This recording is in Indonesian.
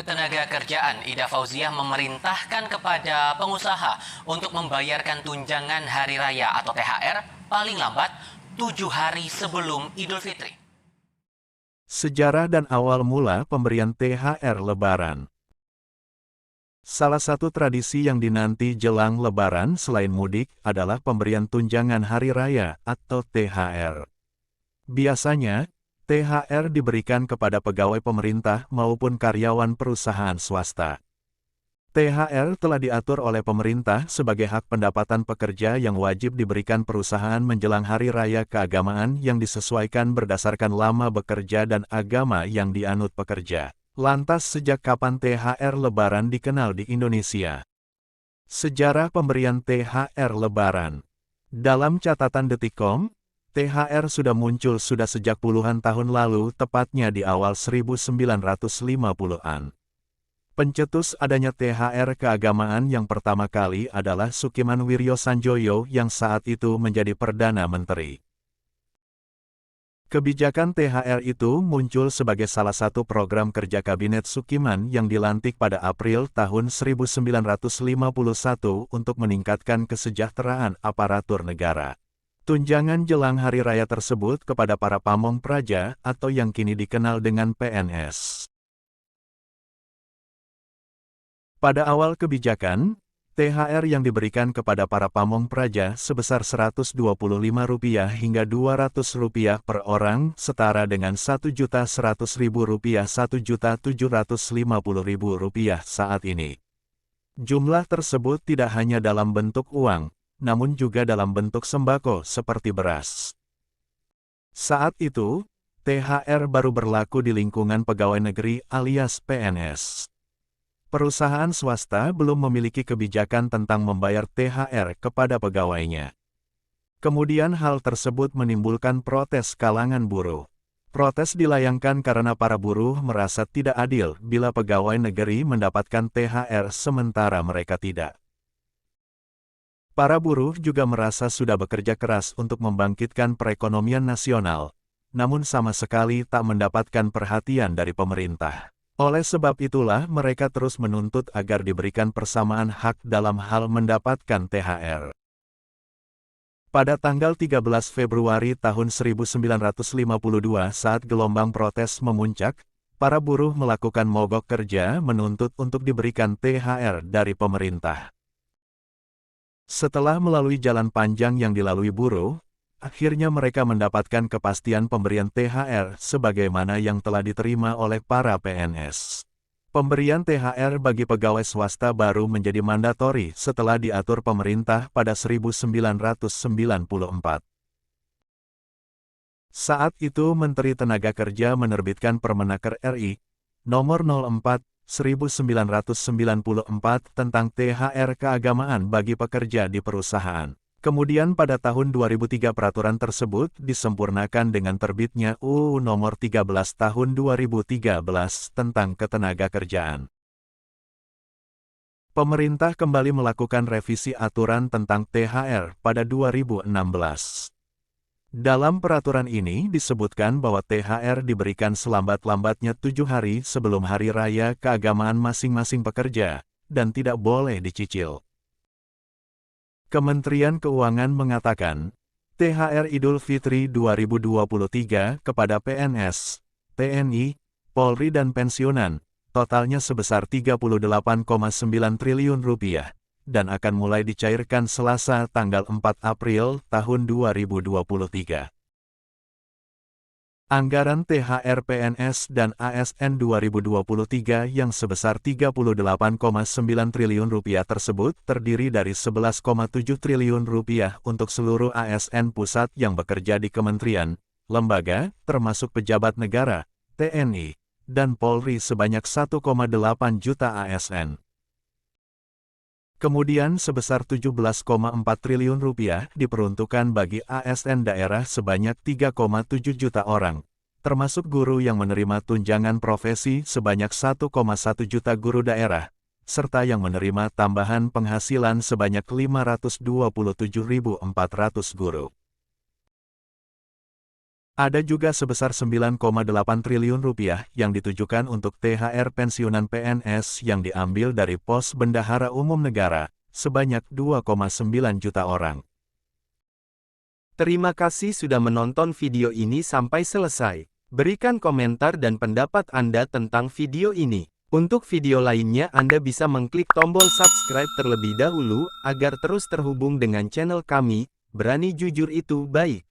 Ketenagakerjaan Ida Fauziah memerintahkan kepada pengusaha untuk membayarkan tunjangan hari raya atau THR paling lambat 7 hari sebelum Idul Fitri. Sejarah dan awal mula pemberian THR Lebaran. Salah satu tradisi yang dinanti jelang Lebaran selain mudik adalah pemberian tunjangan hari raya atau THR. Biasanya, THR diberikan kepada pegawai pemerintah maupun karyawan perusahaan swasta. THR telah diatur oleh pemerintah sebagai hak pendapatan pekerja yang wajib diberikan perusahaan menjelang hari raya keagamaan yang disesuaikan berdasarkan lama bekerja dan agama yang dianut pekerja. Lantas sejak kapan THR Lebaran dikenal di Indonesia? Sejarah pemberian THR Lebaran. Dalam catatan Detikcom, THR sudah muncul sejak puluhan tahun lalu, tepatnya di awal 1950-an. Pencetus adanya THR keagamaan yang pertama kali adalah Sukiman Wiryo Sanjoyo yang saat itu menjadi Perdana Menteri. Kebijakan THR itu muncul sebagai salah satu program kerja Kabinet Sukiman yang dilantik pada April tahun 1951 untuk meningkatkan kesejahteraan aparatur negara. Tunjangan jelang hari raya tersebut kepada para pamong praja atau yang kini dikenal dengan PNS. Pada awal kebijakan, THR yang diberikan kepada para pamong praja sebesar Rp125 hingga Rp200 per orang, setara dengan Rp1.100.000 Rp1.750.000 saat ini. Jumlah tersebut tidak hanya dalam bentuk uang, namun juga dalam bentuk sembako seperti beras. Saat itu, THR baru berlaku di lingkungan pegawai negeri alias PNS. Perusahaan swasta belum memiliki kebijakan tentang membayar THR kepada pegawainya. Kemudian hal tersebut menimbulkan protes kalangan buruh. Protes dilayangkan karena para buruh merasa tidak adil bila pegawai negeri mendapatkan THR sementara mereka tidak. Para buruh juga merasa sudah bekerja keras untuk membangkitkan perekonomian nasional, namun sama sekali tak mendapatkan perhatian dari pemerintah. Oleh sebab itulah mereka terus menuntut agar diberikan persamaan hak dalam hal mendapatkan THR. Pada tanggal 13 Februari tahun 1952 saat gelombang protes memuncak, para buruh melakukan mogok kerja menuntut untuk diberikan THR dari pemerintah. Setelah melalui jalan panjang yang dilalui buruh, akhirnya mereka mendapatkan kepastian pemberian THR sebagaimana yang telah diterima oleh para PNS. Pemberian THR bagi pegawai swasta baru menjadi mandatori setelah diatur pemerintah pada 1994. Saat itu Menteri Tenaga Kerja menerbitkan Permenaker RI Nomor 04/1994 tentang THR keagamaan bagi pekerja di perusahaan. Kemudian pada tahun 2003 peraturan tersebut disempurnakan dengan terbitnya UU Nomor 13 Tahun 2013 tentang Ketenagakerjaan. Pemerintah kembali melakukan revisi aturan tentang THR pada 2016. Dalam peraturan ini disebutkan bahwa THR diberikan selambat-lambatnya 7 hari sebelum hari raya keagamaan masing-masing pekerja, dan tidak boleh dicicil. Kementerian Keuangan mengatakan, THR Idul Fitri 2023 kepada PNS, TNI, Polri dan pensiunan, totalnya sebesar Rp38,9 triliun, dan akan mulai dicairkan Selasa tanggal 4 April tahun 2023. Anggaran THR PNS dan ASN 2023 yang sebesar Rp38,9 triliun tersebut terdiri dari Rp11,7 triliun untuk seluruh ASN pusat yang bekerja di kementerian, lembaga, termasuk pejabat negara, TNI, dan Polri sebanyak 1,8 juta ASN. Kemudian sebesar Rp17,4 triliun diperuntukkan bagi ASN daerah sebanyak 3,7 juta orang, termasuk guru yang menerima tunjangan profesi sebanyak 1,1 juta guru daerah, serta yang menerima tambahan penghasilan sebanyak 527.400 guru. Ada juga sebesar 9,8 triliun rupiah yang ditujukan untuk THR pensiunan PNS yang diambil dari pos bendahara umum negara, sebanyak 2,9 juta orang. Terima kasih sudah menonton video ini sampai selesai. Berikan komentar dan pendapat Anda tentang video ini. Untuk video lainnya Anda bisa mengklik tombol subscribe terlebih dahulu, agar terus terhubung dengan channel kami. Berani jujur itu baik.